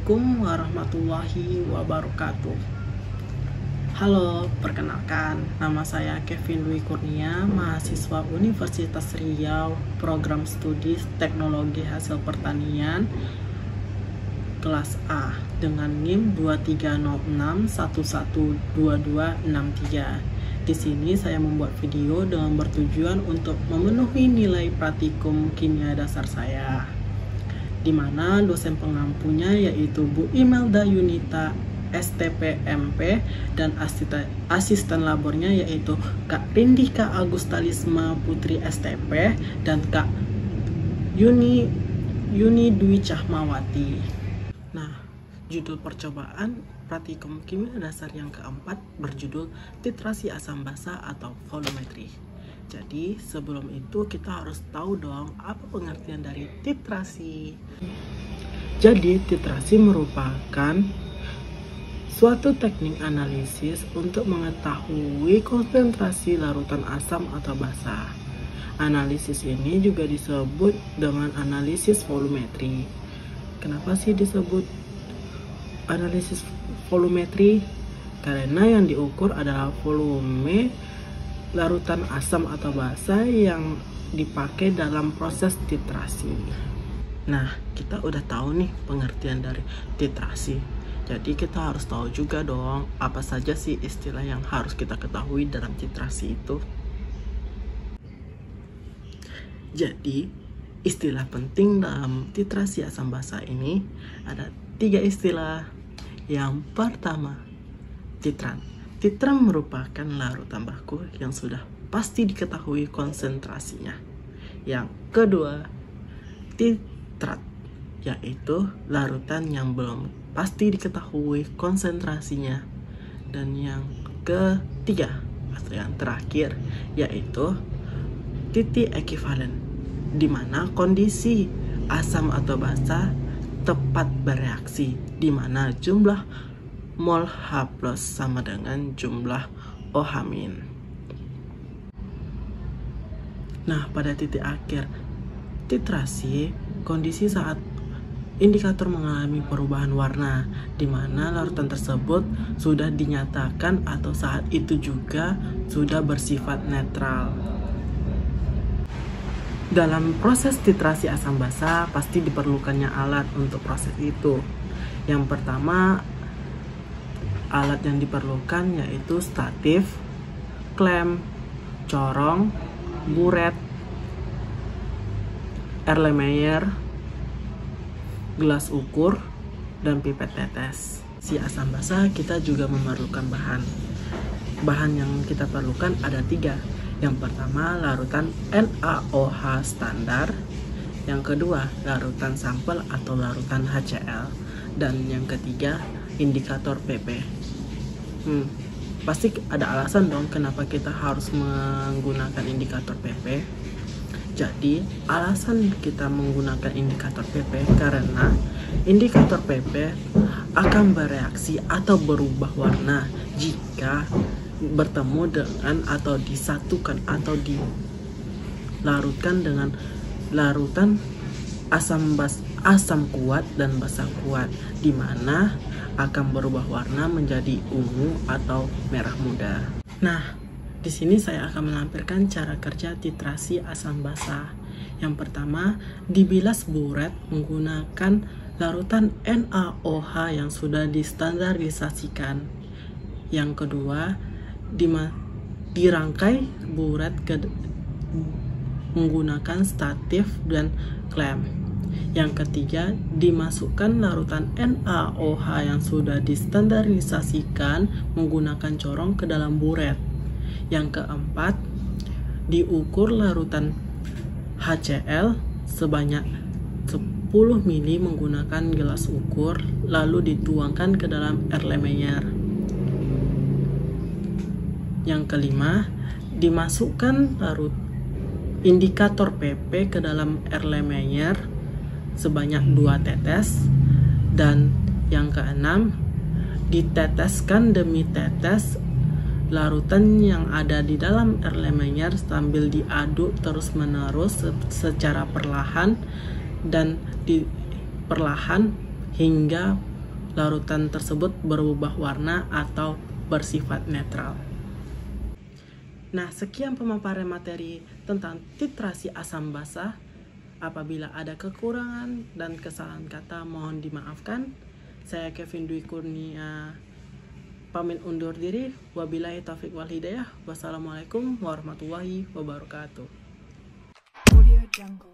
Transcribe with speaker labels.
Speaker 1: Assalamualaikum warahmatullahi wabarakatuh. Halo, perkenalkan, nama saya Kevin Dwi Kurnia, mahasiswa Universitas Riau, program studi Teknologi Hasil Pertanian, kelas A, dengan NIM 2306112263. Di sini saya membuat video dengan bertujuan untuk memenuhi nilai praktikum kimia dasar saya, di mana dosen pengampunya yaitu Bu Imelda Yunita STPMP dan asisten labornya yaitu Kak Rindika Agustalisma Putri STP dan Kak Yuni Dwi Cahmawati. Nah, judul percobaan praktikum kimia dasar yang keempat berjudul titrasi asam basa atau volumetri. Jadi sebelum itu kita harus tahu dong apa pengertian dari titrasi. Jadi titrasi merupakan suatu teknik analisis untuk mengetahui konsentrasi larutan asam atau basa. Analisis ini juga disebut dengan analisis volumetri. Kenapa sih disebut analisis volumetri? Karena yang diukur adalah volume larutan asam atau basa yang dipakai dalam proses titrasi. Nah, kita udah tahu nih pengertian dari titrasi. Jadi kita harus tahu juga dong apa saja sih istilah yang harus kita ketahui dalam titrasi itu. Jadi, istilah penting dalam titrasi asam basa ini ada 3 istilah. Yang pertama, titran. Titran merupakan larutan baku yang sudah pasti diketahui konsentrasinya. Yang kedua, titrat, yaitu larutan yang belum pasti diketahui konsentrasinya. Dan yang ketiga atau yang terakhir yaitu titik ekivalen, di mana kondisi asam atau basa tepat bereaksi, di mana jumlah mol H+ sama dengan jumlah OH-. Nah, pada titik akhir titrasi, kondisi saat indikator mengalami perubahan warna, di mana larutan tersebut sudah dinyatakan atau saat itu juga sudah bersifat netral. Dalam proses titrasi asam basa pasti diperlukannya alat untuk proses itu. Yang pertama, alat yang diperlukan yaitu statif, klem, corong, buret, Erlenmeyer, gelas ukur, dan pipet tetes. Si asam basa kita juga memerlukan bahan. Bahan yang kita perlukan ada 3. Yang pertama, larutan NaOH standar. Yang kedua, larutan sampel atau larutan HCl. Dan yang ketiga, indikator PP. Pasti ada alasan dong kenapa kita harus menggunakan indikator PP. Jadi, alasan kita menggunakan indikator PP karena indikator PP akan bereaksi atau berubah warna jika bertemu dengan atau disatukan atau dilarutkan dengan larutan asam kuat dan basa kuat, di mana akan berubah warna menjadi ungu atau merah muda. Nah, di sini saya akan melampirkan cara kerja titrasi asam basa. Yang pertama, dibilas buret menggunakan larutan NaOH yang sudah distandarisasikan. Yang kedua, dirangkai buret menggunakan statif dan klem. Yang ketiga, dimasukkan larutan NaOH yang sudah distandarisasikan menggunakan corong ke dalam buret. Yang keempat, diukur larutan HCl sebanyak 10 ml menggunakan gelas ukur, lalu dituangkan ke dalam Erlenmeyer. Yang kelima, dimasukkan indikator PP ke dalam Erlenmeyer sebanyak 2 tetes. Dan yang keenam, diteteskan demi tetes larutan yang ada di dalam Erlenmeyer sambil diaduk terus-menerus secara perlahan hingga larutan tersebut berubah warna atau bersifat netral. Nah, sekian pemaparan materi tentang titrasi asam basa. Apabila ada kekurangan dan kesalahan kata, mohon dimaafkan. Saya Kevin Dwi Kurnia pamit undur diri. Wabillahi taufiq wal hidayah. Wassalamualaikum warahmatullahi wabarakatuh.
Speaker 2: Audio Jungle.